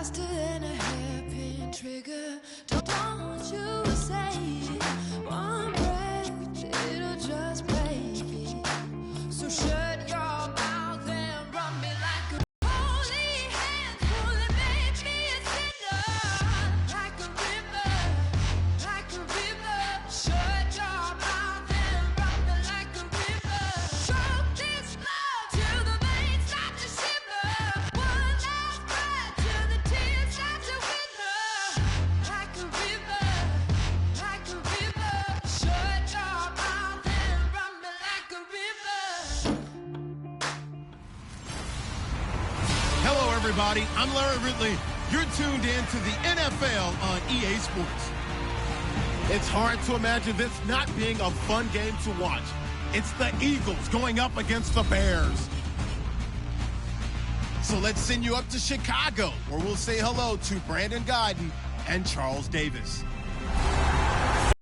faster than a hairpin trigger. Don't you say one breath, it'll just break it. So shut your mouth and run me like a holy handful and make me a sinner. Like a river, like a river. Shut your mouth and run me like a river. Choke this love till the veins start to shiver. One last breath till the tears start to wither. Like a river, like a river. Shut your mouth and run me like a river. Hello, everybody. I'm Larry Ridley. You're tuned in to the NFL on EA Sports. It's hard to imagine this not being a fun game to watch. It's the Eagles going up against the Bears. So let's send you up to Chicago, where we'll say hello to Brandon Gaudin and Charles Davis.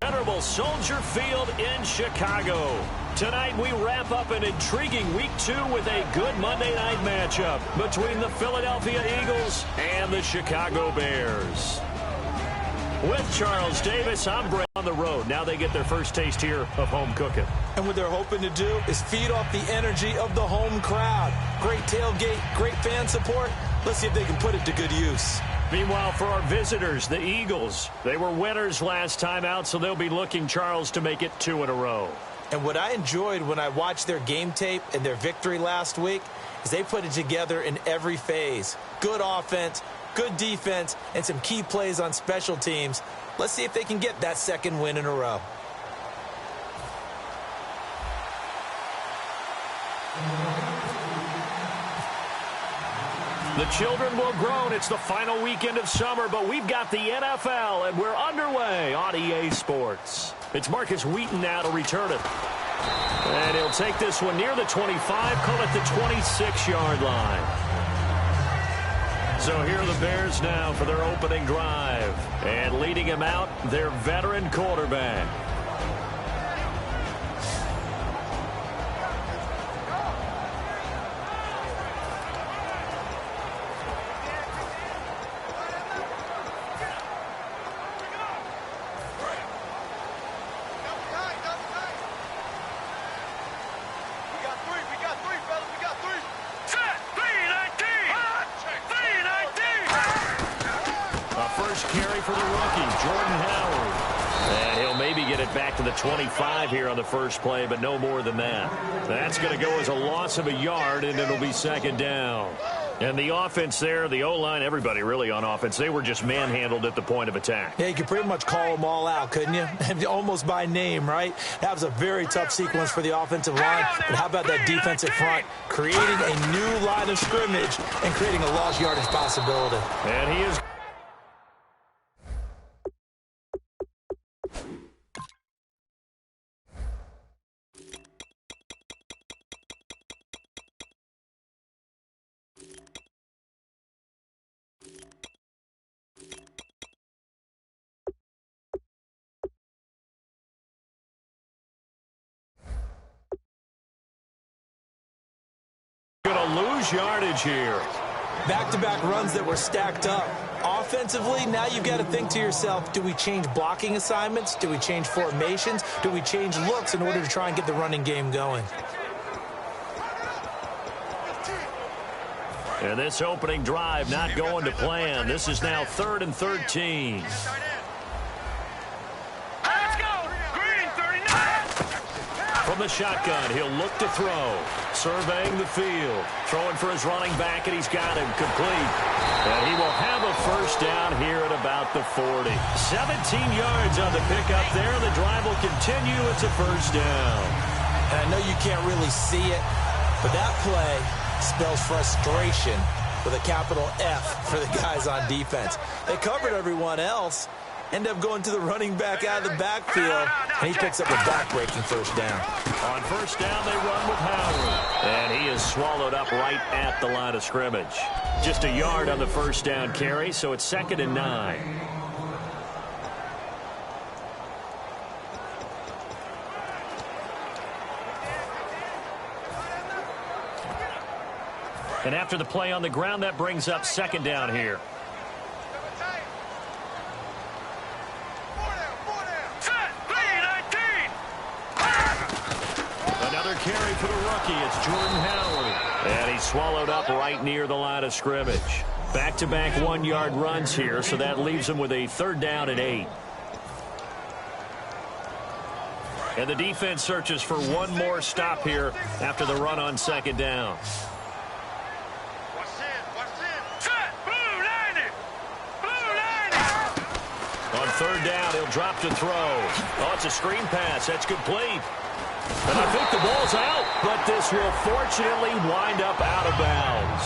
Venerable Soldier Field in Chicago. Tonight we wrap up an intriguing Week 2 with a good Monday night matchup between the Philadelphia Eagles and the Chicago Bears. With Charles Davis, I'm Brett on the road. Now they get their first taste here of home cooking. And what they're hoping to do is feed off the energy of the home crowd. Great tailgate, great fan support. Let's see if they can put it to good use. Meanwhile, for our visitors, the Eagles, they were winners last time out, so they'll be looking, Charles, to make it 2 in a row. And what I enjoyed when I watched their game tape and their victory last week is they put it together in every phase. Good offense, good defense, and some key plays on special teams. Let's see if they can get that second win in a row. The children will groan. It's the final weekend of summer, but we've got the NFL, and we're underway on EA Sports. It's Marcus Wheaton now to return it. And he'll take this one near the 25, call it the 26-yard line. So here are the Bears now for their opening drive. And leading him out, their veteran quarterback. Carry for the rookie, Jordan Howard. And he'll maybe get it back to the 25 here on the first play, but no more than that. That's going to go as a loss of a yard, and it'll be second down. And the offense there, the O-line, everybody really on offense, they were just manhandled at the point of attack. Yeah, you could pretty much call them all out, couldn't you? Almost by name, right? That was a very tough sequence for the offensive line. But how about that defensive front? Creating a new line of scrimmage and creating a lost yardage possibility. And he is... going to lose yardage here. Back-to-back runs that were stacked up. Offensively, now you've got to think to yourself, do we change blocking assignments? Do we change formations? Do we change looks in order to try and get the running game going? And this opening drive not going to plan. This is now 3rd and 13. From the shotgun, he'll look to throw. Surveying the field. Throwing for his running back, and he's got him complete. And he will have a first down here at about the 40. 17 yards on the pickup there. The drive will continue. It's a first down. And I know you can't really see it, but that play spells frustration with a capital F for the guys on defense. They covered everyone else. End up going to the running back out of the backfield, and he picks up a back-breaking first down. On first down, they run with Howard. And he is swallowed up right at the line of scrimmage. Just a yard on the first down carry, so it's 2nd and 9. And after the play on the ground, that brings up 2nd down here. carry for the rookie. It's Jordan Howard. And he's swallowed up right near the line of scrimmage. Back-to-back 1-yard runs here, so that leaves him with a 3rd down and 8. And the defense searches for one more stop here after the run on 2nd down. On 3rd down, he'll drop to throw. Oh, it's a screen pass. That's complete. And I think the ball's out, but this will fortunately wind up out of bounds.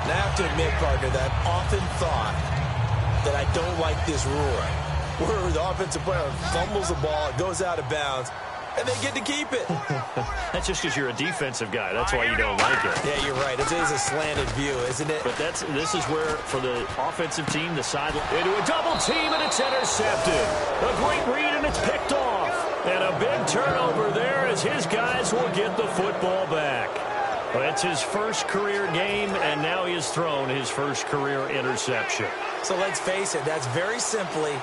And I have to admit, partner, that I've often thought that I don't like this rule, where the offensive player fumbles the ball, it goes out of bounds, and they get to keep it. That's just because you're a defensive guy. That's why you don't like it. Yeah, you're right. It is a slanted view, isn't it? But this is where, for the offensive team, the sideline into a double team, and it's intercepted. A great read, and it's picked off. And a big turnover there as his guys will get the football back. It's his first career game, and now he has thrown his first career interception. So let's face it, that's very simply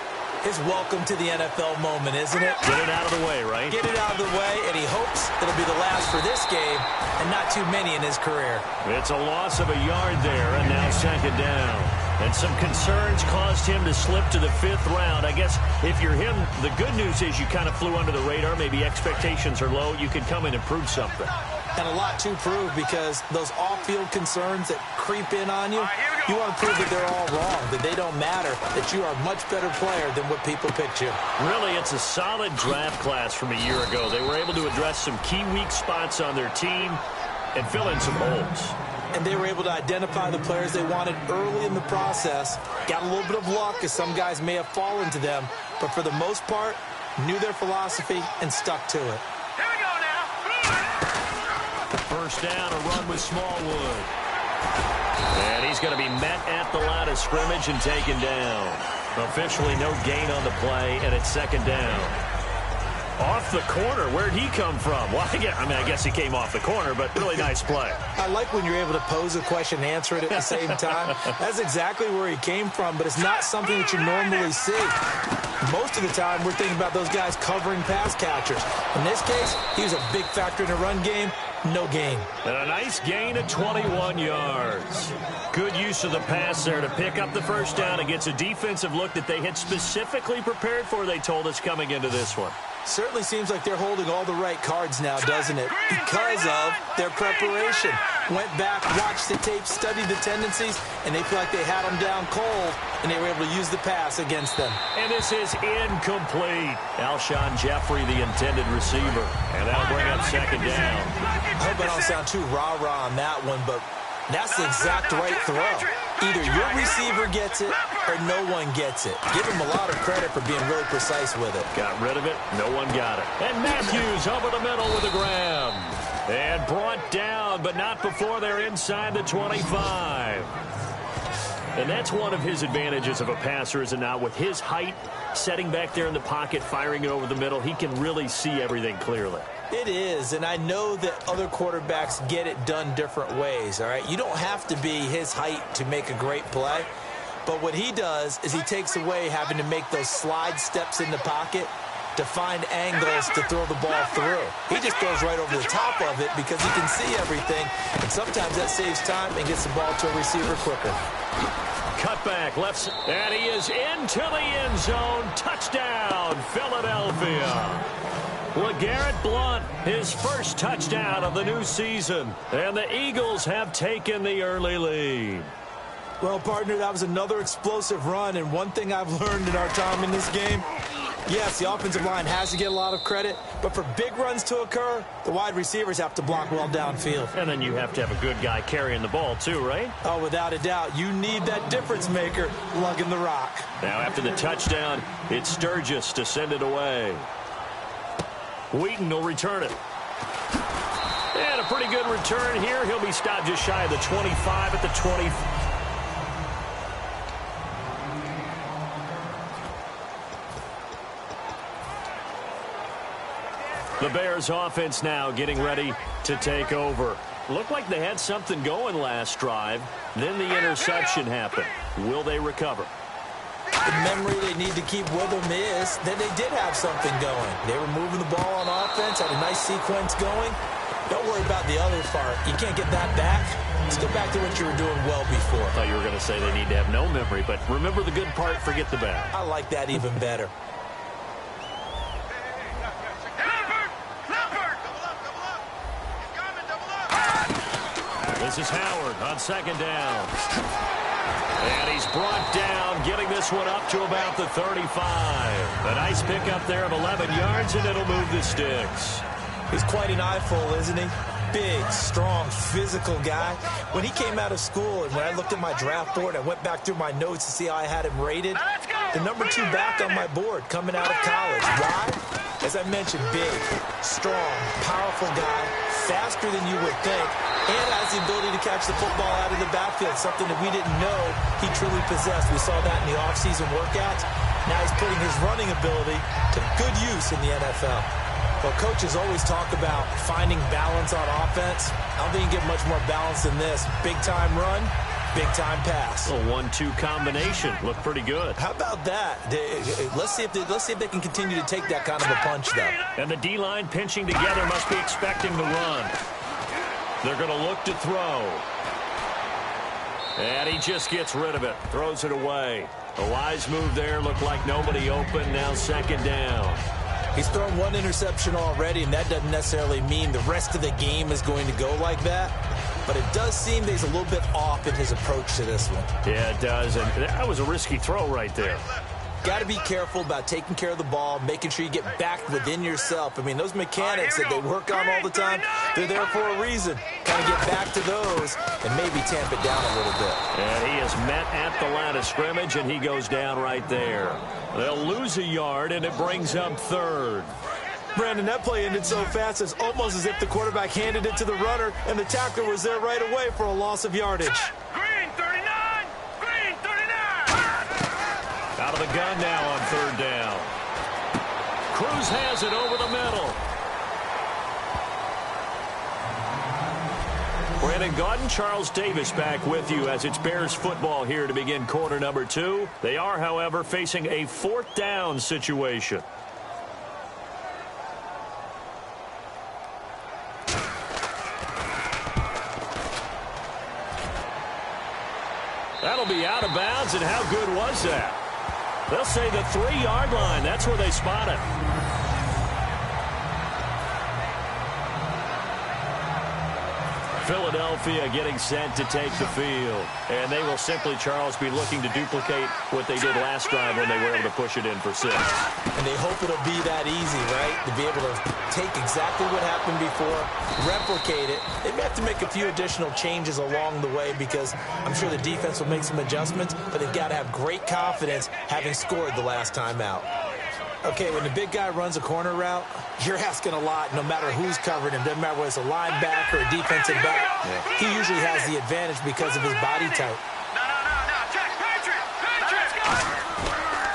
his welcome to the NFL moment, isn't it? Get it out of the way, right? Get it out of the way, and he hopes it'll be the last for this game and not too many in his career. It's a loss of a yard there, and now 2nd down. And some concerns caused him to slip to the 5th round. I guess if you're him, the good news is you kind of flew under the radar. Maybe expectations are low. You could come in and prove something. And a lot to prove, because those off-field concerns that creep in on you, you want to prove that they're all wrong, that they don't matter, that you are a much better player than what people picked you. Really, it's a solid draft class from a year ago. They were able to address some key weak spots on their team and fill in some holes. And they were able to identify the players they wanted early in the process. Got a little bit of luck, as some guys may have fallen to them, but for the most part, knew their philosophy and stuck to it. First down, a run with Smallwood. And he's going to be met at the line of scrimmage and taken down. Officially no gain on the play, and it's 2nd down. Off the corner. Where'd he come from? Well, I guess he came off the corner, but really nice play. I like when you're able to pose a question and answer it at the same time. That's exactly where he came from, but it's not something that you normally see. Most of the time, we're thinking about those guys covering pass catchers. In this case, he was a big factor in the run game. No gain. And a nice gain of 21 yards. Good use of the pass there to pick up the 1st down. It gets a defensive look that they had specifically prepared for, they told us, coming into this one. Certainly seems like they're holding all the right cards now, doesn't it? Because of their preparation. Went back, watched the tape, studied the tendencies, and they feel like they had them down cold, and they were able to use the pass against them. And this is incomplete. Alshon Jeffrey, the intended receiver. And that'll bring up 2nd down. I hope I don't sound too rah-rah on that one, but that's the exact right throw. Either your receiver gets it or no one gets it. Give him a lot of credit for being really precise with it. Got rid of it. No one got it. And Matthews over the middle with a grab. And brought down, but not before they're inside the 25. And that's one of his advantages of a passer, is it not? With his height, setting back there in the pocket, firing it over the middle, he can really see everything clearly. It is, and I know that other quarterbacks get it done different ways, all right? You don't have to be his height to make a great play, but what he does is he takes away having to make those slide steps in the pocket to find angles to throw the ball through. He just goes right over the top of it because he can see everything, and sometimes that saves time and gets the ball to a receiver quicker. Cutback, left, and he is into the end zone. Touchdown, Philadelphia. LeGarrette Blount, his first touchdown of the new season. And the Eagles have taken the early lead. Well, partner, that was another explosive run, and one thing I've learned in our time in this game, yes, the offensive line has to get a lot of credit, but for big runs to occur, the wide receivers have to block well downfield. And then you have to have a good guy carrying the ball too, right? Oh, without a doubt. You need that difference maker lugging the rock. Now after the touchdown, it's Sturgis to send it away. Wheaton will return it. And a pretty good return here. He'll be stopped just shy of the 25 at the 20. The Bears offense now getting ready to take over. Looked like they had something going last drive. Then the interception happened. Will they recover? The memory they need to keep with them is that they did have something going. They were moving the ball on offense, had a nice sequence going. Don't worry about the other part. You can't get that back. Let's go back to what you were doing well before. I thought you were going to say they need to have no memory, but remember the good part, forget the bad. I like that even better. This is Howard on second down. And he's brought down, getting this one up to about the 35. A nice pickup there of 11 yards, and it'll move the sticks. He's quite an eyeful, isn't he? Big, strong, physical guy. When he came out of school and when I looked at my draft board, I went back through my notes to see how I had him rated. The number 2 back on my board coming out of college. Why? As I mentioned, big, strong, powerful guy, faster than you would think, and has the ability to catch the football out of the backfield, something that we didn't know he truly possessed. We saw that in the offseason workouts. Now he's putting his running ability to good use in the NFL. Well, coaches always talk about finding balance on offense. I don't think you get much more balance than this. Big-time run, big-time pass. A 1-2 combination. Looked pretty good. How about that? Let's see if they can continue to take that kind of a punch, though. And the D-line pinching together must be expecting the run. They're going to look to throw. And he just gets rid of it. Throws it away. A wise move there. Looked like nobody open. Now second down. He's thrown one interception already, and that doesn't necessarily mean the rest of the game is going to go like that. But it does seem that he's a little bit off in his approach to this one. Yeah, it does. And that was a risky throw right there. Got to be careful about taking care of the ball, making sure you get back within yourself. I mean, those mechanics that they work on all the time, they're there for a reason. Kind of get back to those and maybe tamp it down a little bit. And he is met at the line of scrimmage, and he goes down right there. They'll lose a yard, and it brings up third. Brandon, that play ended so fast, it's almost as if the quarterback handed it to the runner, and the tackler was there right away for a loss of yardage. Green 39! Green 39! Out of the gun now on third down. Cruz has it over the middle. Brandon Gaudin, Charles Davis back with you as it's Bears football here to begin quarter number 2. They are, however, facing a 4th down situation. That'll be out of bounds, and how good was that? They'll say the 3-yard line. That's where they spot it. Philadelphia getting set to take the field. And they will simply, Charles, be looking to duplicate what they did last drive when they were able to push it in for 6. And they hope it'll be that easy, right? To be able to take exactly what happened before, replicate it. They may have to make a few additional changes along the way because I'm sure the defense will make some adjustments, but they've got to have great confidence having scored the last time out. Okay, when the big guy runs a corner route, you're asking a lot no matter who's covering him. Doesn't matter whether it's a linebacker or a defensive back. He usually has the advantage because of his body type.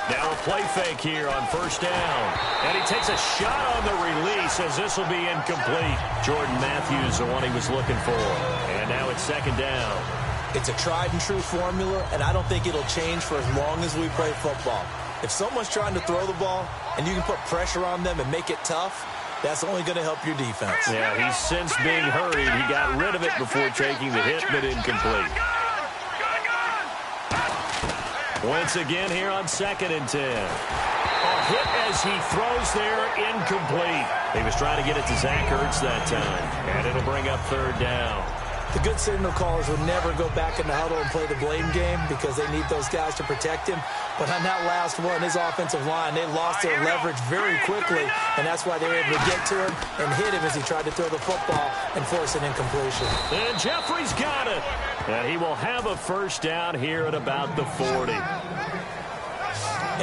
Now a play fake here on first down. And he takes a shot on the release as this will be incomplete. Jordan Matthews, the one he was looking for. And now it's second down. It's a tried and true formula, and I don't think it'll change for as long as we play football. If someone's trying to throw the ball and you can put pressure on them and make it tough, that's only going to help your defense. Yeah, he's since being hurried. He got rid of it before taking the hit, but incomplete. Once again here on 2nd and 10. A hit as he throws there, incomplete. He was trying to get it to Zach Ertz that time, and it'll bring up third down. The good signal callers will never go back in the huddle and play the blame game because they need those guys to protect him. But on that last one, his offensive line, they lost their leverage very quickly, and that's why they were able to get to him and hit him as he tried to throw the football and force an incompletion. And Jeffrey's got it. And he will have a first down here at about the 40.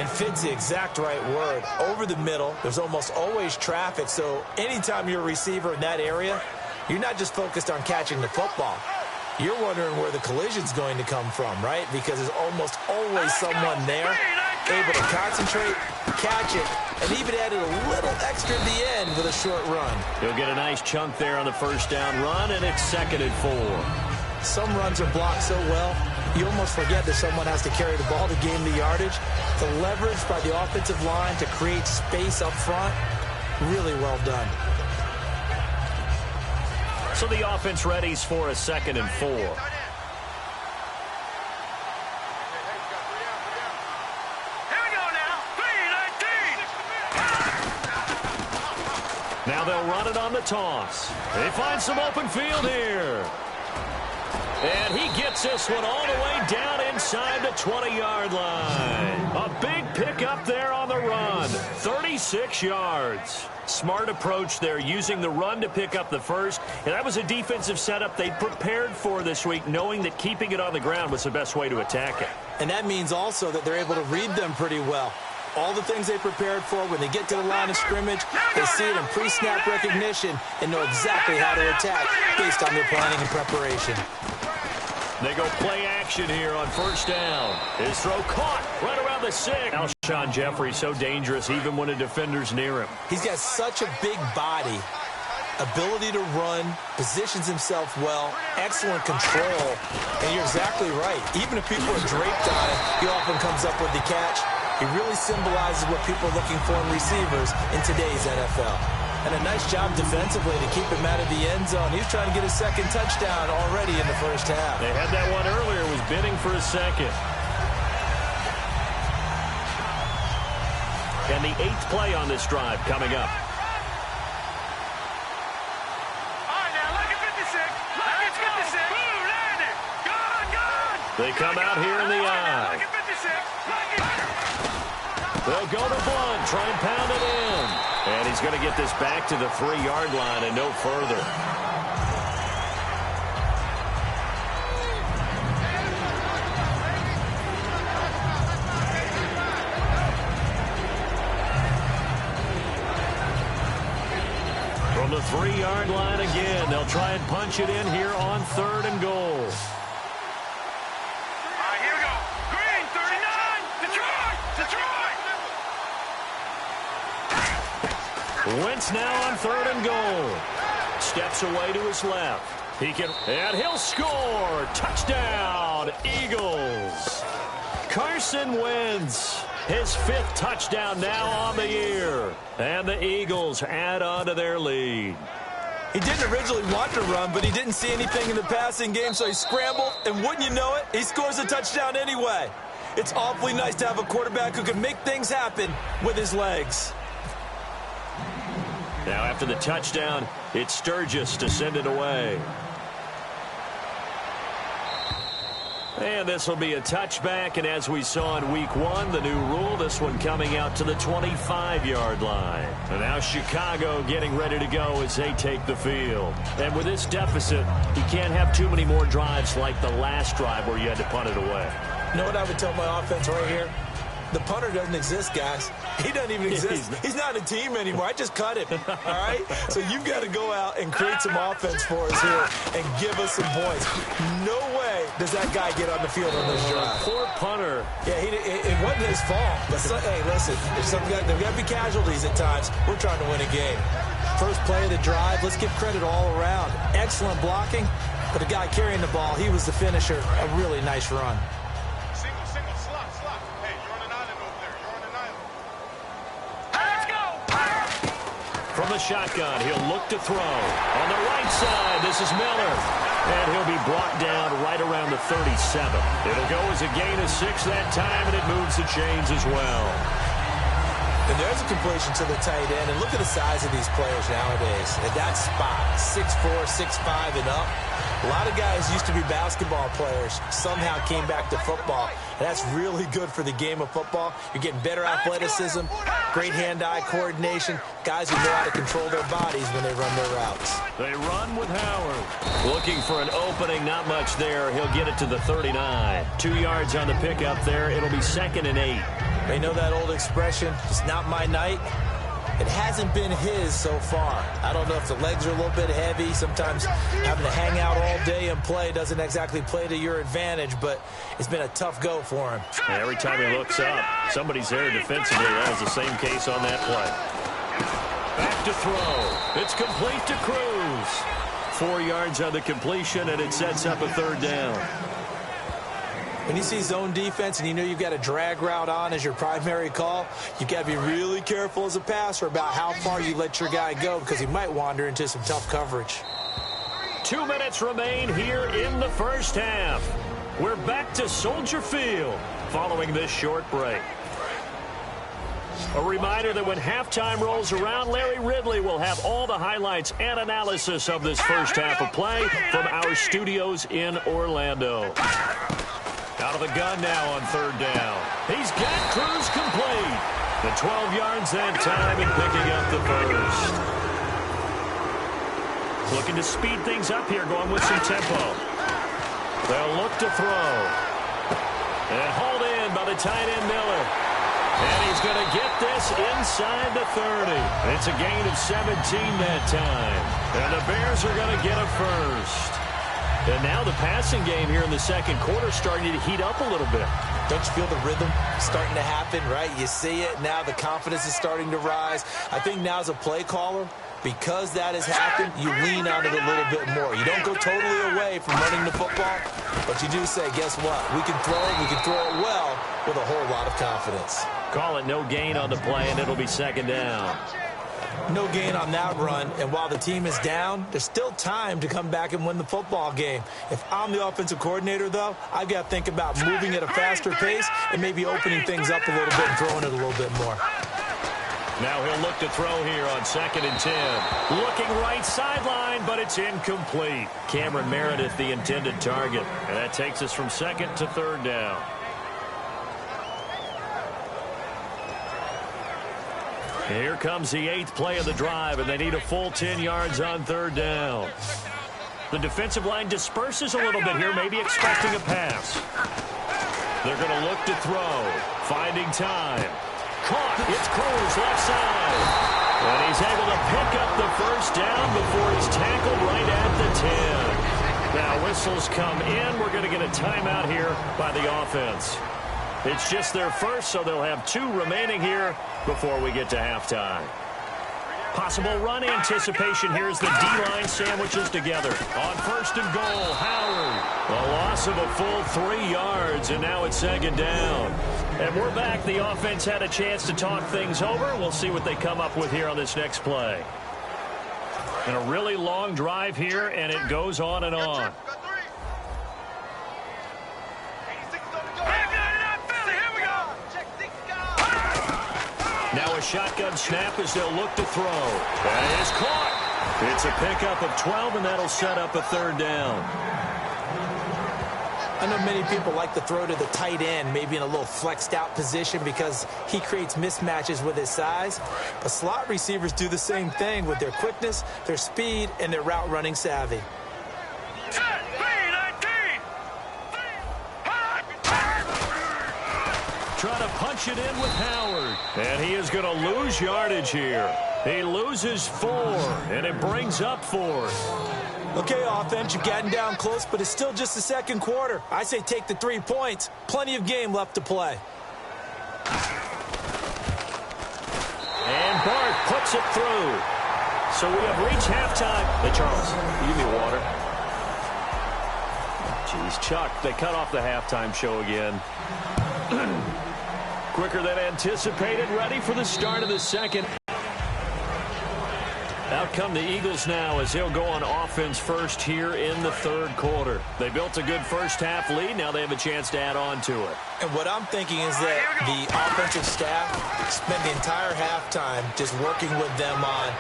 And fit's the exact right word. Over the middle, there's almost always traffic, so anytime you're a receiver in that area, you're not just focused on catching the football. You're wondering where the collision's going to come from, right? Because there's almost always someone there able to concentrate, catch it, and even added a little extra at the end with a short run. He'll get a nice chunk there on the first down run, and it's 2nd and 4. Some runs are blocked so well, you almost forget that someone has to carry the ball to gain the yardage. The leverage by the offensive line to create space up front, really well done. So the offense readies for a 2nd and 4. Now they'll run it on the toss. They find some open field here. And he gets this one all the way down inside the 20-yard line. A big pickup there on the run. 36 yards. Smart approach there, using the run to pick up the first. And that was a defensive setup they prepared for this week, knowing that keeping it on the ground was the best way to attack it. And that means also that they're able to read them pretty well. All the things they prepared for, when they get to the line of scrimmage, they see it in pre-snap recognition and know exactly how to attack based on their planning and preparation. They go play action here on 1st down. His throw caught right around the 6. Alshon Jeffrey so dangerous even when a defender's near him. He's got such a big body, ability to run, positions himself well, excellent control. And you're exactly right. Even if people are draped on him, he often comes up with the catch. He really symbolizes what people are looking for in receivers in today's NFL. And a nice job defensively to keep him out of the end zone. He's trying to get his 2nd touchdown already in the 1st half. They had that one earlier, was bidding for a 2nd. And the 8th play on this drive coming up. All right, now, look at 56. Look at 56. Boom, landed. Gone. They come out here in the eye. Look at 56. They'll go to Blunt, try and pound it in. And he's going to get this back to the 3-yard line and no further. From the 3-yard line again, they'll try and punch it in here on 3rd and goal. Wentz now on 3rd and goal. Steps away to his left. And he'll score. Touchdown, Eagles. Carson Wentz, his 5th touchdown now on the year. And the Eagles add on to their lead. He didn't originally want to run, but he didn't see anything in the passing game, so he scrambled. And wouldn't you know it, he scores a touchdown anyway. It's awfully nice to have a quarterback who can make things happen with his legs. Now after the touchdown, it's Sturgis to send it away. And this will be a touchback, and as we saw in week 1, the new rule, this one coming out to the 25-yard line. And now Chicago getting ready to go as they take the field. And with this deficit, you can't have too many more drives like the last drive where you had to punt it away. You know what I would tell my offense right here? The punter doesn't exist, guys. He doesn't even exist. He's not a team anymore. I just cut him, all right? So you've got to go out and create some offense for us here and give us some points. No way does that guy get on the field on this drive. Poor punter. Yeah, it wasn't his fault. But hey, listen, there's got to be casualties at times. We're trying to win a game. First play of the drive, let's give credit all around. Excellent blocking, but the guy carrying the ball, he was the finisher. A really nice run. From the shotgun, he'll look to throw. On the right side, this is Miller. And he'll be brought down right around the 37. It'll go as a gain of 6 that time, and it moves the chains as well. And there's a completion to the tight end. And look at the size of these players nowadays. At that spot, 6'4", 6'5", and up. A lot of guys used to be basketball players, somehow came back to football. And that's really good for the game of football. You're getting better athleticism, great hand-eye coordination, guys who know how to control their bodies when they run their routes. They run with Howard. Looking for an opening, not much there. He'll get it to the 39. 2 yards on the pickup there. It'll be 2nd and 8. They know that old expression, it's not my night. It hasn't been his so far. I don't know if the legs are a little bit heavy. Sometimes having to hang out all day and play doesn't exactly play to your advantage, but it's been a tough go for him. And every time he looks up, somebody's there defensively. That was the same case on that play. Back to throw. It's complete to Cruz. 4 yards on the completion, and it sets up a 3rd down. When you see zone defense and you know you've got a drag route on as your primary call, you've got to be really careful as a passer about how far you let your guy go because he might wander into some tough coverage. 2 minutes remain here in the first half. We're back to Soldier Field following this short break. A reminder that when halftime rolls around, Larry Ridley will have all the highlights and analysis of this first half of play from our studios in Orlando. Out of the gun now on third down. He's got Cruz complete. The 12 yards that time and picking up the first. Looking to speed things up here, going with some tempo. They'll look to throw. And hauled in by the tight end Miller. And he's going to get this inside the 30. It's a gain of 17 that time. And the Bears are going to get a first. And now the passing game here in the second quarter starting to heat up a little bit. Don't you feel the rhythm starting to happen, right? You see it. Now the confidence is starting to rise. I think now as a play caller, because that has happened, you lean on it a little bit more. You don't go totally away from running the football, but you do say, guess what? We can throw it well with a whole lot of confidence. Call it no gain on the play, and it'll be second down. No gain on that run, and while the team is down, there's still time to come back and win the football game. If I'm the offensive coordinator, though, I've got to think about moving at a faster pace and maybe opening things up a little bit and throwing it a little bit more. Now he'll look to throw here on 2nd and 10. Looking right sideline, but it's incomplete. Cameron Meredith, the intended target. And that takes us from second to third down. Here comes the 8th play of the drive, and they need a full 10 yards on third down. The defensive line disperses a little bit here, maybe expecting a pass. They're going to look to throw. Finding time. Caught. It's Cruz left side. And he's able to pick up the first down before he's tackled right at the 10. Now whistles come in. We're going to get a timeout here by the offense. It's just their first, so they'll have 2 remaining here before we get to halftime. Possible run anticipation here as the D-line sandwiches together. On 1st and goal, Howard. A loss of a full 3 yards, and now it's second down. And we're back. The offense had a chance to talk things over. We'll see what they come up with here on this next play. And a really long drive here, and it goes on and on. Now a shotgun snap as they'll look to throw. That is caught. It's a pickup of 12, and that'll set up a third down. I know many people like to throw to the tight end, maybe in a little flexed out position because he creates mismatches with his size. But slot receivers do the same thing with their quickness, their speed, and their route running savvy. Trying to punch it in with Howard. And he is going to lose yardage here. He loses 4, and it brings up 4th. Okay, offense, you've gotten down close, but it's still just the second quarter. I say take the 3 points. Plenty of game left to play. And Bart puts it through. So we have reached halftime. Hey, Charles, give me water. Jeez, Chuck, they cut off the halftime show again. Quicker than anticipated, ready for the start of the second. Out come the Eagles now as they'll go on offense first here in the third quarter. They built a good first half lead. Now they have a chance to add on to it. And what I'm thinking is that the offensive staff spent the entire halftime just working with them on,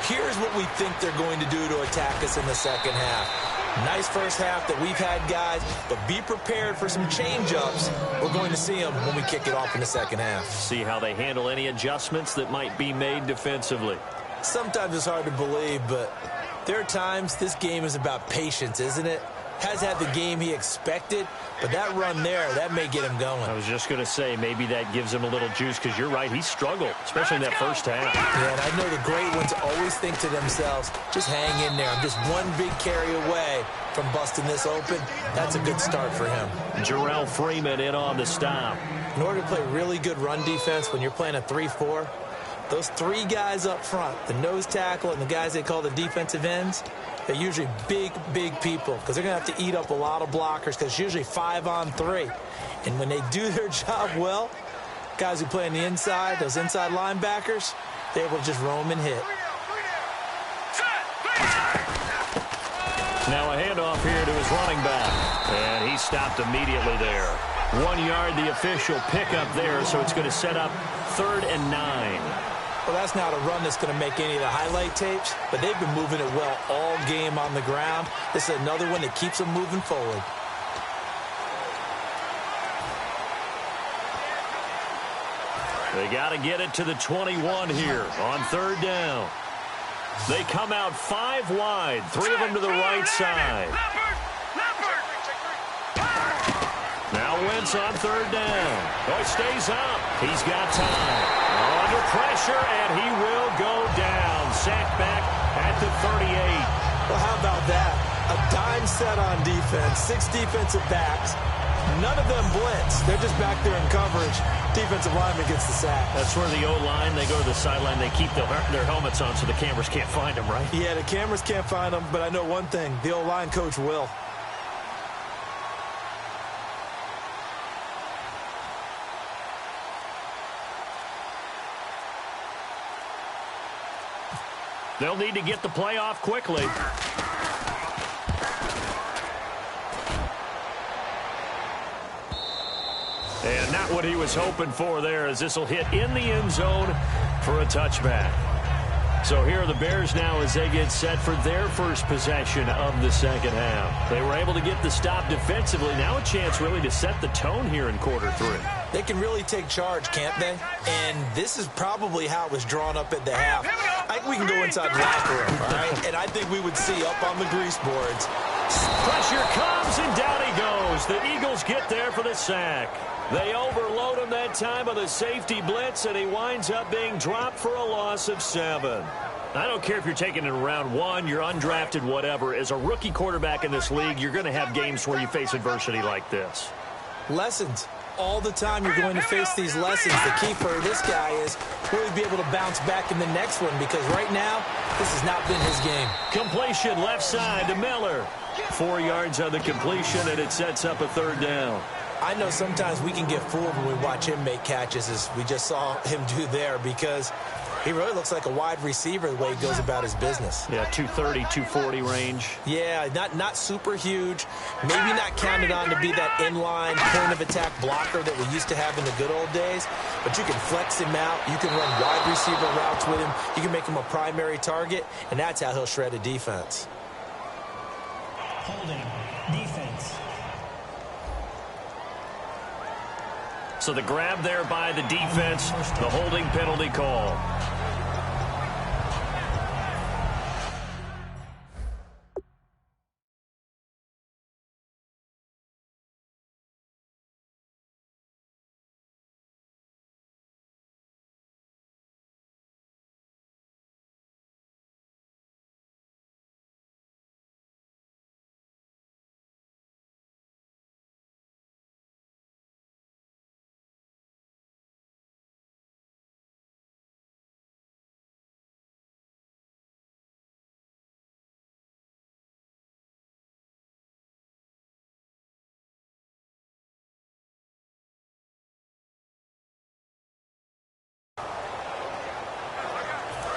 here's what we think they're going to do to attack us in the second half. Nice first half that we've had, guys, but be prepared for some change-ups. We're going to see them when we kick it off in the second half. See how they handle any adjustments that might be made defensively. Sometimes it's hard to believe, but there are times this game is about patience, isn't it? Has had the game he expected, but that run there, that may get him going. I was just going to say, maybe that gives him a little juice, because you're right, he struggled, especially in that first half. Yeah, and I know the great ones always think to themselves, just hang in there. I'm just one big carry away from busting this open. That's a good start for him. Jarrell Freeman in on the stop. In order to play really good run defense when you're playing a 3-4, those three guys up front, the nose tackle and the guys they call the defensive ends, they're usually big, big people because they're going to have to eat up a lot of blockers because it's usually 5-on-3. And when they do their job well, guys who play on the inside, those inside linebackers, they're able to just roam and hit. Now a handoff here to his running back. And he stopped immediately there. 1 yard, the official pickup there, so it's going to set up 3rd and 9. Well, that's not a run that's going to make any of the highlight tapes, but they've been moving it well all game on the ground. This is another one that keeps them moving forward. They got to get it to the 21 here on 3rd down. They come out 5 wide, 3 of them to the right side. Now Wentz on 3rd down. Oh, he stays up. He's got time. Under pressure, and he will go down. Sacked back at the 38. Well, how about that? A dime set on defense, 6 defensive backs. None of them blitz. They're just back there in coverage. Defensive lineman gets the sack. That's where the O-line, they go to the sideline, they keep their helmets on so the cameras can't find them, right? Yeah, the cameras can't find them, but I know one thing. The O-line coach will. They'll need to get the play off quickly. And not what he was hoping for there, as this will hit in the end zone for a touchback. So here are the Bears now as they get set for their first possession of the second half. They were able to get the stop defensively. Now a chance really to set the tone here in quarter 3. They can really take charge, can't they? And this is probably how it was drawn up at the half. I think we can go inside the locker room, all right? And I think we would see up on the grease boards. Pressure comes, and down he goes. The Eagles get there for the sack. They overload him that time with a safety blitz, and he winds up being dropped for a loss of 7. I don't care if you're taking it in round 1, you're undrafted, whatever. As a rookie quarterback in this league, you're going to have games where you face adversity like this. Lessons. All the time you're going to face these lessons. The key for this guy is will he be able to bounce back in the next one, because right now, this has not been his game. Completion left side to Miller. 4 yards on the completion, and it sets up a 3rd down. I know sometimes we can get fooled when we watch him make catches, as we just saw him do there, because he really looks like a wide receiver the way he goes about his business. Yeah, 230, 240 range. Yeah, not super huge. Maybe not counted on to be that inline point-of-attack blocker that we used to have in the good old days, but you can flex him out. You can run wide receiver routes with him. You can make him a primary target, and that's how he'll shred a defense. Holding. Defense. So the grab there by the defense, the holding penalty call.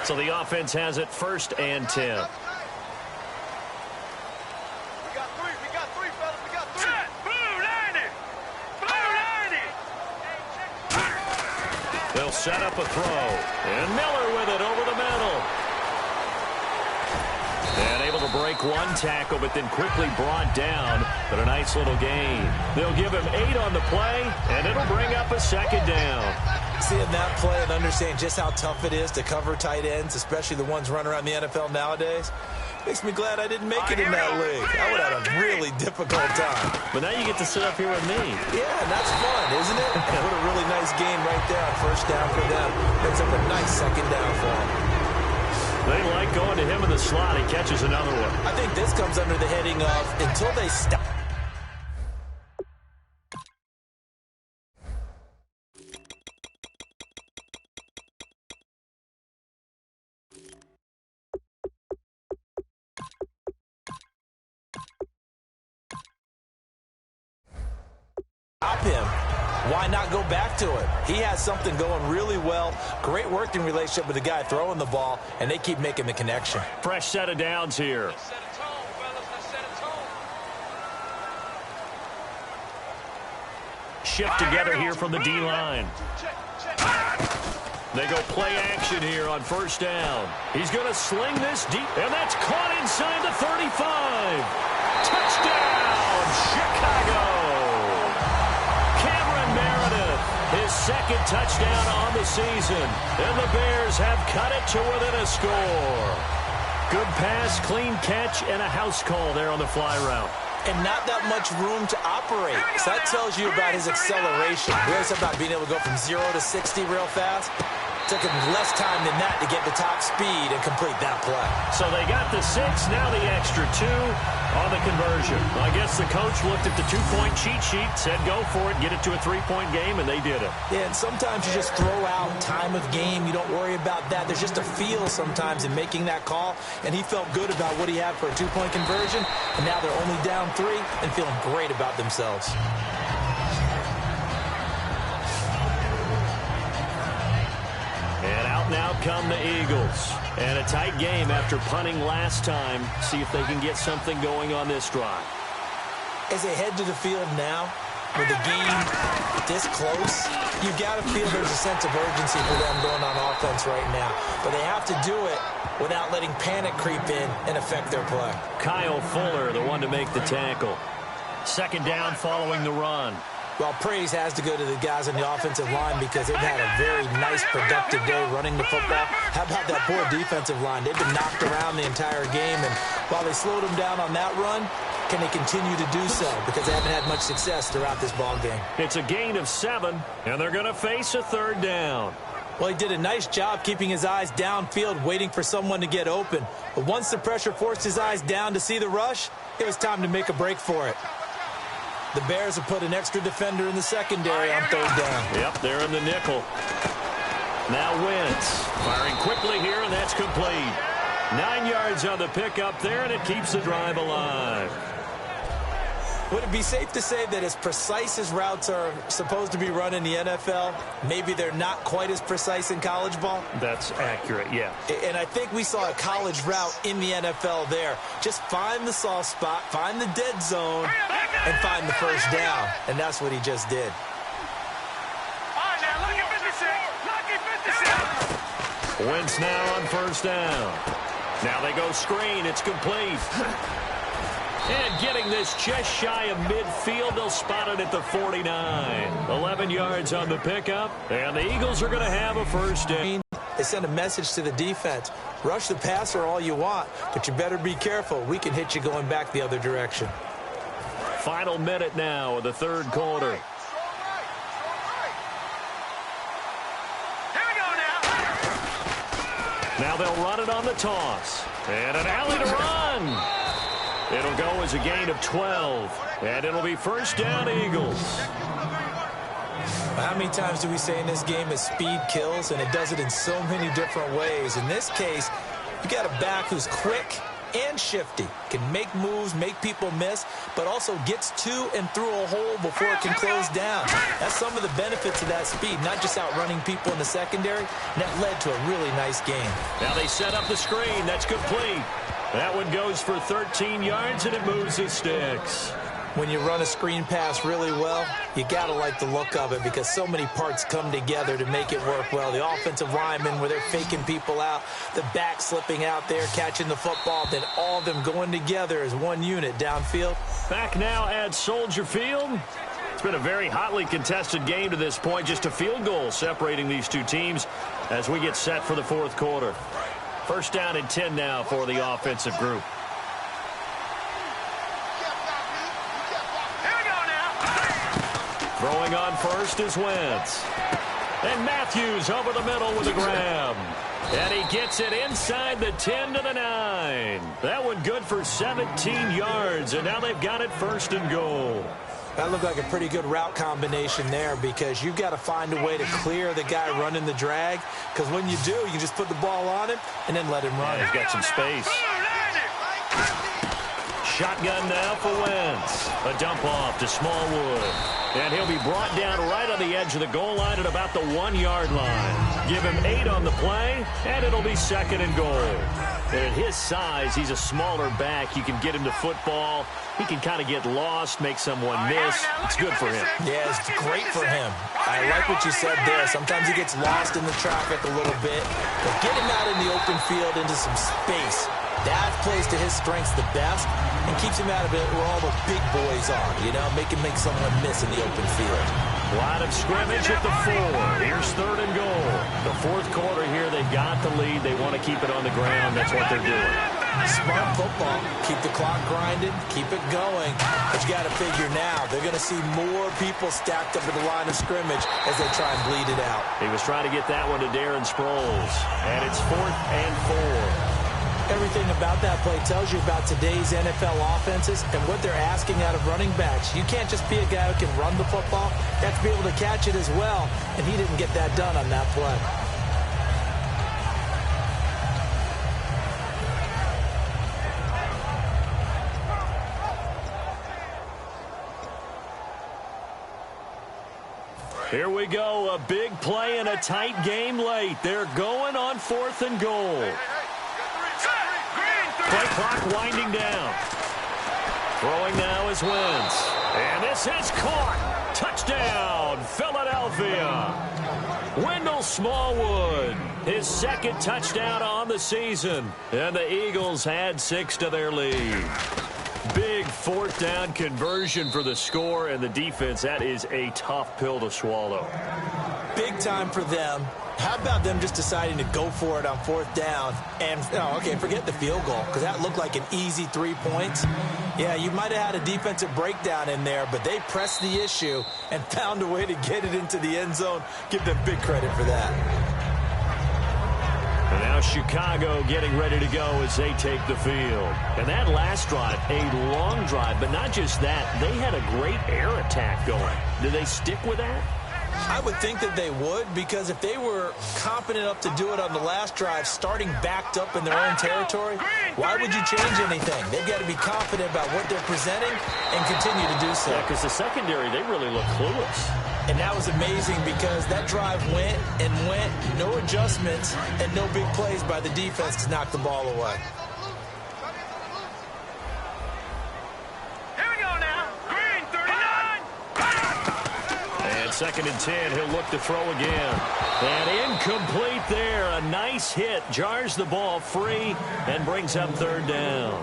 So the offense has it 1st and 10. We got 3, fellas, we got 3. Blue 90! Blue 90! They'll set up a throw. And Miller with it over the middle. And able to break one tackle, but then quickly brought down. But a nice little gain. They'll give him 8 on the play, and it'll bring up a 2nd down. Seeing that play and understanding just how tough it is to cover tight ends, especially the ones running around the NFL nowadays, makes me glad I didn't make it in that league. I would have had a really difficult time. But now you get to sit up here with me. Yeah, and that's fun, isn't it? And what a really nice game right there on 1st down for them. Brings up a nice 2nd down for them. They like going to him in the slot. He catches another one. I think this comes under the heading of until they stop. stop him, why not go back to it? He has something going really well. Great working relationship with the guy throwing the ball, and they keep making the connection. Fresh set of downs here. Shift together here from the D-line. They go play action here on first down. He's going to sling this deep, and that's caught inside the 35. Touchdown, Chicago. Cameron Meredith, his second touchdown on the season, and the Bears have cut it to within a score. Good pass, clean catch, and a house call there on the fly route. And not that much room to operate. So that tells you about his acceleration. We always talk about being able to go from 0 to 60 real fast. Took him less time than that to get the top speed and complete that play. So they got the 6, now the extra 2 on the conversion. I guess the coach looked at the 2-point cheat sheet, said go for it, get it to a 3-point game, and they did it. Yeah, and sometimes you just throw out time of game. You don't worry about that. There's just a feel sometimes in making that call, and he felt good about what he had for a 2-point conversion, and now they're only down 3 and feeling great about themselves. And out now come the Eagles. And a tight game after punting last time. See if they can get something going on this drive. As they head to the field now, with the game this close, you got to feel there's a sense of urgency for them going on offense right now. But they have to do it without letting panic creep in and affect their play. Kyle Fuller, the one to make the tackle. Second down following the run. Well, praise has to go to the guys on the offensive line because they've had a very nice, productive day running the football. How about that poor defensive line? They've been knocked around the entire game, and while they slowed them down on that run, can they continue to do so? Because they haven't had much success throughout this ball game. It's a gain of 7, and they're going to face a third down. Well, he did a nice job keeping his eyes downfield, waiting for someone to get open. But once the pressure forced his eyes down to see the rush, it was time to make a break for it. The Bears have put an extra defender in the secondary on third down. Yep, they're in the nickel. Now Wentz firing quickly here, and that's complete. 9 yards on the pickup there, and it keeps the drive alive. Would it be safe to say that as precise as routes are supposed to be run in the NFL, maybe they're not quite as precise in college ball? That's accurate, yeah. And I think we saw a college route in the NFL there. Just find the soft spot, find the dead zone, and find the first down. And that's what he just did. All right, now, look at 56. Look at 56. Wentz now on first down. Now they go screen. It's complete. And getting this just shy of midfield, they'll spot it at the 49. 11 yards on the pickup, and the Eagles are going to have a first down. They send a message to the defense. Rush the passer all you want, but you better be careful. We can hit you going back the other direction. Final minute now of the third quarter. Here we go now. Now they'll run it on the toss. And an alley to run. It'll go as a gain of 12. And it'll be first down, Eagles. How many times do we say in this game that speed kills, and it does it in so many different ways? In this case, you got a back who's quick and shifty, can make moves, make people miss, but also gets to and through a hole before it can close down. That's some of the benefits of that speed, not just outrunning people in the secondary. And that led to a really nice game. Now they set up the screen. That's complete. That one goes for 13 yards, and it moves the sticks. When you run a screen pass really well, you got to like the look of it because so many parts come together to make it work well. The offensive linemen, where they're faking people out, the back slipping out there, catching the football, then all of them going together as one unit downfield. Back now at Soldier Field. It's been a very hotly contested game to this point. Just a field goal separating these two teams as we get set for the fourth quarter. First down and 10 now for the offensive group. Here we go now. Throwing on first is Wentz. And Matthews over the middle with a grab. And he gets it inside the 10 to the 9. That one good for 17 yards, and now they've got it first and goal. That looked like a pretty good route combination there because you've got to find a way to clear the guy running the drag, because when you do, you can just put the ball on him and then let him run. Yeah, he's got some space. shotgun now for Wentz. A dump off to Smallwood. And he'll be brought down right on the edge of the goal line at about the 1-yard line. Give him 8 on the play, and it'll be 2nd and goal. And at his size, he's a smaller back. You can get him to football. He can kind of get lost, make someone miss. It's good for him. Yeah, it's great for him. I like what you said there. Sometimes he gets lost in the traffic a little bit. But get him out in the open field into some space. That plays to his strengths the best and keeps him out of it where all the big boys are, you know, make someone miss in the open field. Line of scrimmage at the 4. Here's 3rd and goal. The 4th quarter here, they've got the lead. They want to keep it on the ground. That's what they're doing. Smart football. Keep the clock grinding. Keep it going. But you got to figure now, they're going to see more people stacked up at the line of scrimmage as they try and bleed it out. He was trying to get that one to Darren Sproles. And it's 4th and 4. Everything about that play tells you about today's NFL offenses and what they're asking out of running backs. You can't just be a guy who can run the football. You have to be able to catch it as well, and he didn't get that done on that play. Here we go, a big play and a tight game late. They're going on 4th and goal. Play clock winding down. Throwing now is Wentz. And this is caught. Touchdown, Philadelphia. Wendell Smallwood, his 2nd touchdown on the season. And the Eagles add 6 to their lead. Big 4th down conversion for the score, and the defense, that is a tough pill to swallow. Big time for them. How about them just deciding to go for it on 4th down? And, okay, forget the field goal, because that looked like an easy 3 points. Yeah, you might have had a defensive breakdown in there, but they pressed the issue and found a way to get it into the end zone. Give them big credit for that. And now Chicago getting ready to go as they take the field. And that last drive, a long drive, but not just that. They had a great air attack going. Do they stick with that? I would think that they would, because if they were confident enough to do it on the last drive, starting backed up in their own territory, why would you change anything? They've got to be confident about what they're presenting and continue to do so. Yeah, because the secondary, they really look clueless. And that was amazing because that drive went and went, no adjustments, and no big plays by the defense to knock the ball away. Here we go now. Green, 39. 2nd and 10, he'll look to throw again. And incomplete there. A nice hit. Jars the ball free and brings up 3rd down.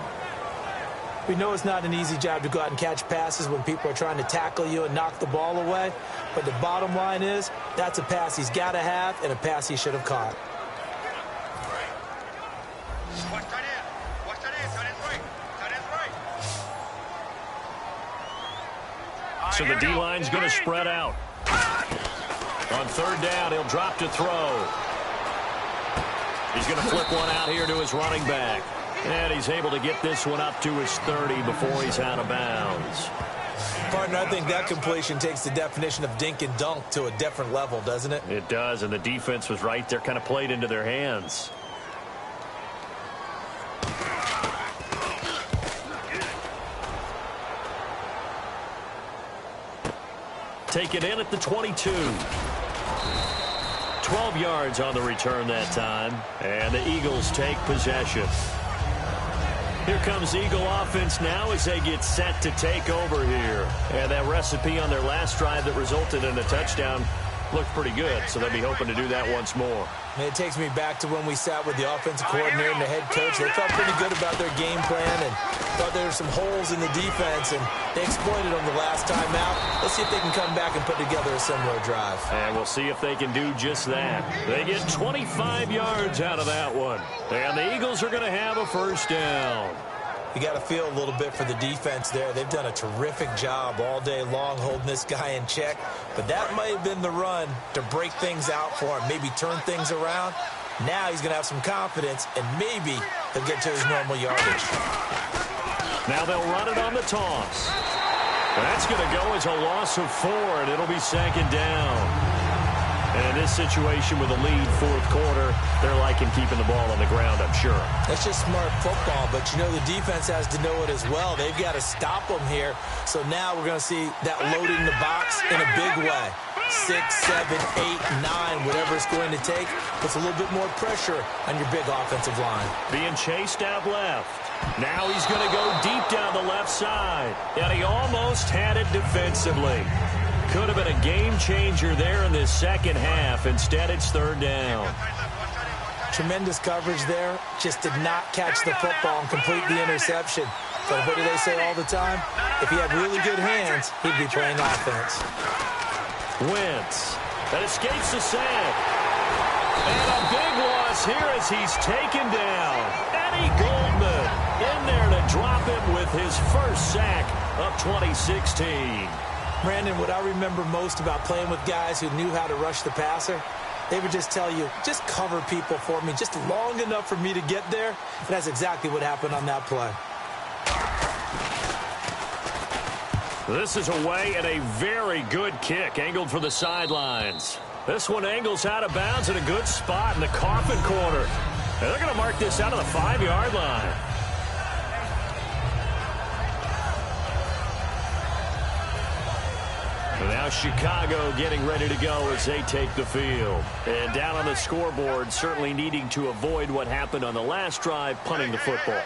We know it's not an easy job to go out and catch passes when people are trying to tackle you and knock the ball away. But the bottom line is, that's a pass he's got to have and a pass he should have caught. Watch that in. Watch that in. That is right. That is right. So the D-line's going to spread out. On 3rd down, he'll drop to throw. He's going to flip one out here to his running back. And he's able to get this one up to his 30 before he's out of bounds. Partner, I think that completion takes the definition of dink and dunk to a different level, doesn't it? It does, and the defense was right there, kind of played into their hands. Take it in at the 22. 12 yards on the return that time, and the Eagles take possession. Here comes Eagle offense now as they get set to take over here. And that recipe on their last drive that resulted in a touchdown looked pretty good, so they'll be hoping to do that once more. It takes me back to when we sat with the offensive coordinator and the head coach. They felt pretty good about their game plan and thought there were some holes in the defense, and they exploited them the last time out. Let's see if they can come back and put together a similar drive. And we'll see if they can do just that. They get 25 yards out of that one. And the Eagles are going to have a 1st down. You got to feel a little bit for the defense there. They've done a terrific job all day long holding this guy in check. But that might have been the run to break things out for him, maybe turn things around. Now he's going to have some confidence, and maybe he'll get to his normal yardage. Now they'll run it on the toss. That's going to go as a loss of 4, and it'll be 2nd down. And in this situation with a lead fourth quarter, they're liking keeping the ball on the ground, I'm sure. That's just smart football, but you know the defense has to know it as well. They've got to stop them here. So now we're going to see that loading the box in a big way. 6, 7, 8, 9, whatever it's going to take, puts a little bit more pressure on your big offensive line. Being chased out left. Now he's going to go deep down the left side. And he almost had it defensively. Could have been a game changer there in this second half. Instead, it's third down. Tremendous coverage there. Just did not catch the football and complete the interception. But what do they say all the time? If he had really good hands, he'd be playing offense. Wentz. That escapes the sack. And a big loss here as he's taken down. Eddie Goldman in there to drop him with his first sack of 2016. Brandon, what I remember most about playing with guys who knew how to rush the passer, they would just tell you, just cover people for me, just long enough for me to get there. And that's exactly what happened on that play. This is away and a very good kick, angled for the sidelines. This one angles out of bounds in a good spot in the coffin corner. And they're going to mark this out of the 5-yard line. Now Chicago getting ready to go as they take the field. And down on the scoreboard, certainly needing to avoid what happened on the last drive, punting the football.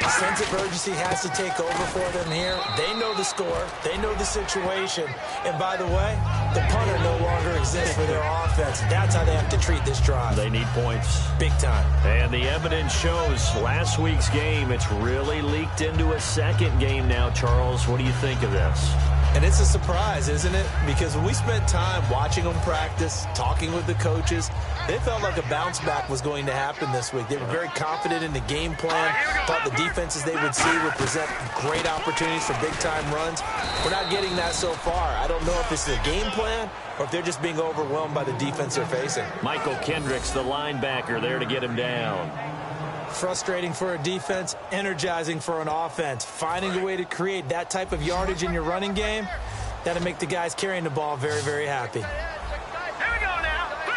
Sense of urgency has to take over for them here. They know the score. They know the situation. And by the way, the punter no longer exists for their offense. That's how they have to treat this drive. They need points. Big time. And the evidence shows last week's game, it's really leaked into a second game now, Charles. What do you think of this? And it's a surprise, isn't it? Because when we spent time watching them practice, talking with the coaches, they felt like a bounce back was going to happen this week. They were very confident in the game plan, thought the defenses they would see would present great opportunities for big-time runs. We're not getting that so far. I don't know if this is a game plan or if they're just being overwhelmed by the defense they're facing. Michael Kendricks, the linebacker, there to get him down. Frustrating for a defense, energizing for an offense. Finding a way to create that type of yardage in your running game, that'll make the guys carrying the ball very, very happy. Here we go now. 3,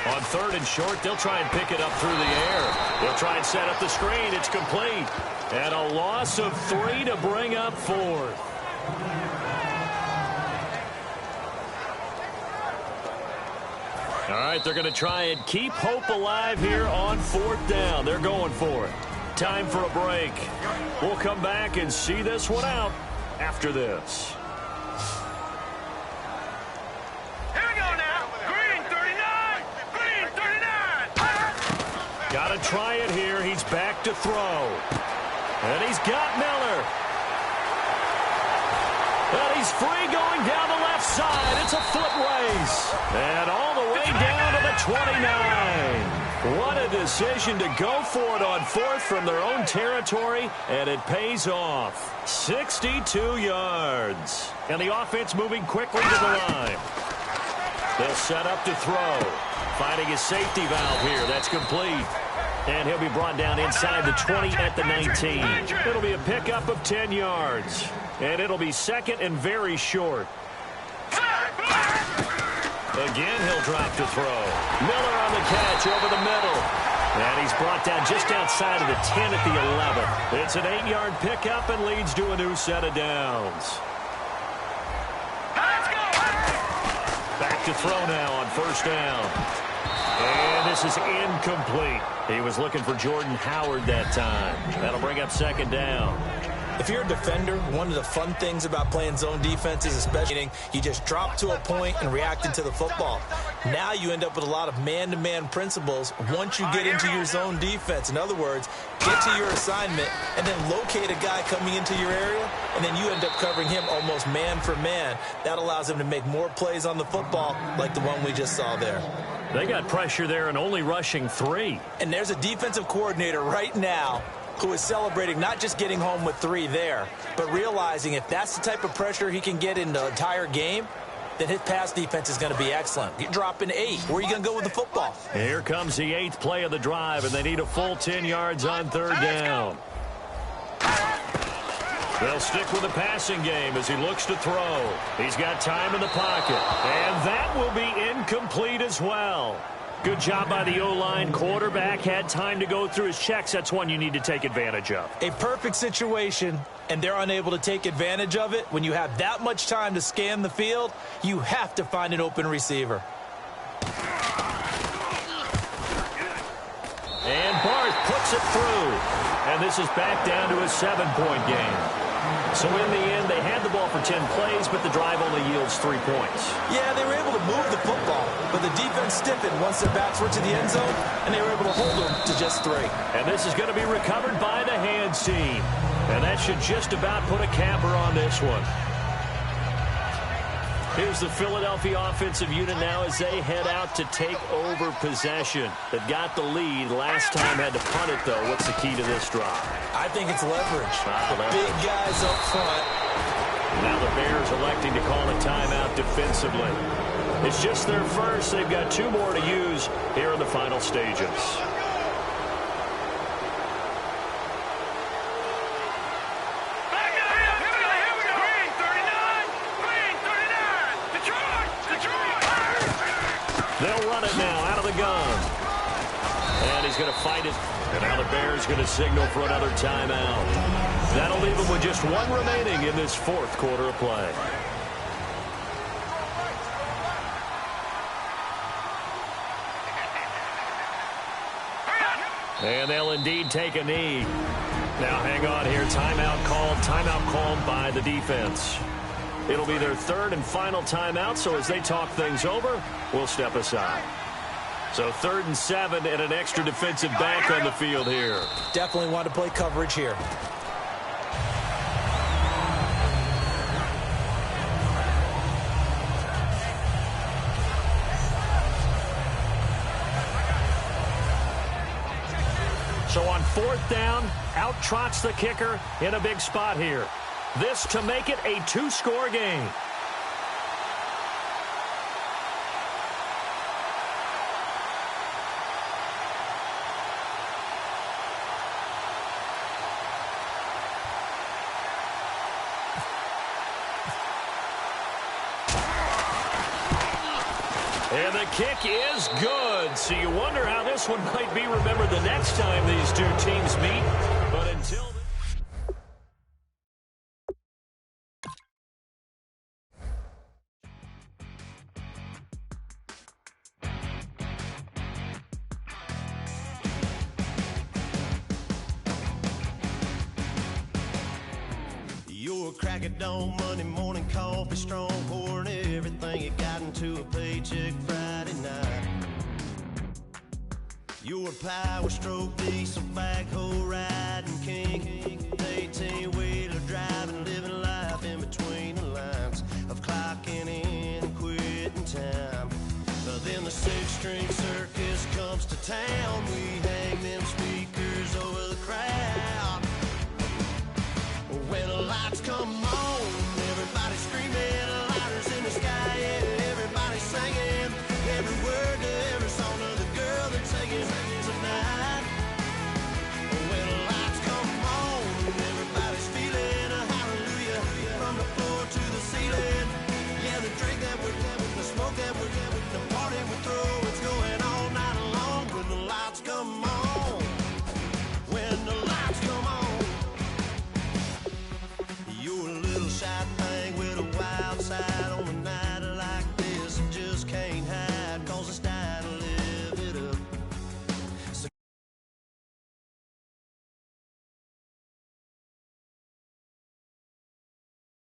9, On third and short, they'll try and pick it up through the air. They'll try and set up the screen. It's complete. And a loss of 3 to bring up fourth. All right, they're going to try and keep hope alive here on fourth down. They're going for it. Time for a break. We'll come back and see this one out after this. Here we go now. Green 39. Green 39. Got to try it here. He's back to throw. And he's got Miller. And he's free going down the left side. It's a foot race. And all the way down to the 29. What a decision to go for it on fourth from their own territory, and it pays off. 62 yards. And the offense moving quickly to the line. They'll set up to throw. Finding his safety valve here. That's complete. And he'll be brought down inside the 20 at the 19. It'll be a pickup of 10 yards. And it'll be second and very short. Again, he'll drop to throw. Miller on the catch over the middle. And he's brought down just outside of the 10 at the 11. It's an 8-yard pickup and leads to a new set of downs. Back to throw now on first down. And this is incomplete. He was looking for Jordan Howard that time. That'll bring up second down. If you're a defender, one of the fun things about playing zone defense is especially you just drop to a point and react into the football. Now you end up with a lot of man-to-man principles once you get into your zone defense. In other words, get to your assignment and then locate a guy coming into your area, and then you end up covering him almost man for man. That allows him to make more plays on the football like the one we just saw there. They got pressure there and only rushing 3. And there's a defensive coordinator right now who is celebrating not just getting home with 3 there, but realizing if that's the type of pressure he can get in the entire game, then his pass defense is going to be excellent. You're dropping 8. Where are you going to go with the football? Here comes the 8th play of the drive, and they need a full 10 yards on third down. They'll stick with the passing game as he looks to throw. He's got time in the pocket. And that will be incomplete as well. Good job by the O-line. Quarterback had time to go through his checks. That's one you need to take advantage of. A perfect situation, and they're unable to take advantage of it. When you have that much time to scan the field, you have to find an open receiver. And Barth puts it through. And this is back down to a 7-point game. So in the end, they had the ball for 10 plays, but the drive only yields 3 points. Yeah, they were able to move the football, but the defense stiffened once their backs were to the end zone, and they were able to hold them to just 3. And this is going to be recovered by the hands team. And that should just about put a capper on this one. Here's the Philadelphia offensive unit now as they head out to take over possession. They've got the lead. Last time had to punt it, though. What's the key to this drive? I think it's leverage. The big guys up front. Now the Bears electing to call a timeout defensively. It's just their first. They've got 2 more to use here in the final stages. They'll run it now out of the gun. And he's going to fight it. And now the Bears going to signal for another timeout. That'll leave them with just 1 remaining in this 4th quarter of play. And they'll indeed take a knee. Now hang on here. Timeout called by the defense. It'll be their 3rd and final timeout, so as they talk things over, we'll step aside. So 3rd and 7 and an extra defensive back on the field here. Definitely want to play coverage here. So on 4th down, out trots the kicker in a big spot here. This to make it a 2-score game. And the kick is good. So you wonder how this one might be remembered the next time these 2 teams meet. But until then, Your crack at dawn, Monday morning coffee, strong pouring everything you got into a paycheck Friday night. Your power stroke, diesel backhoe riding king, 18-wheeler driving, living life in between the lines of clocking in and quitting time. But then the 6-string circus comes to town. We hang them speakers over the crowd. When the lights come on, everybody screaming, lighters in the sky, yeah, everybody singing, every word to every song of the girl that's singing tonight. When the lights come on, everybody's feeling a hallelujah from the floor to the ceiling. Yeah, the drink that we're having, the smoke that we're having, the party we throw, it's going all night long. When the lights come on, when the lights come on. You're a little shy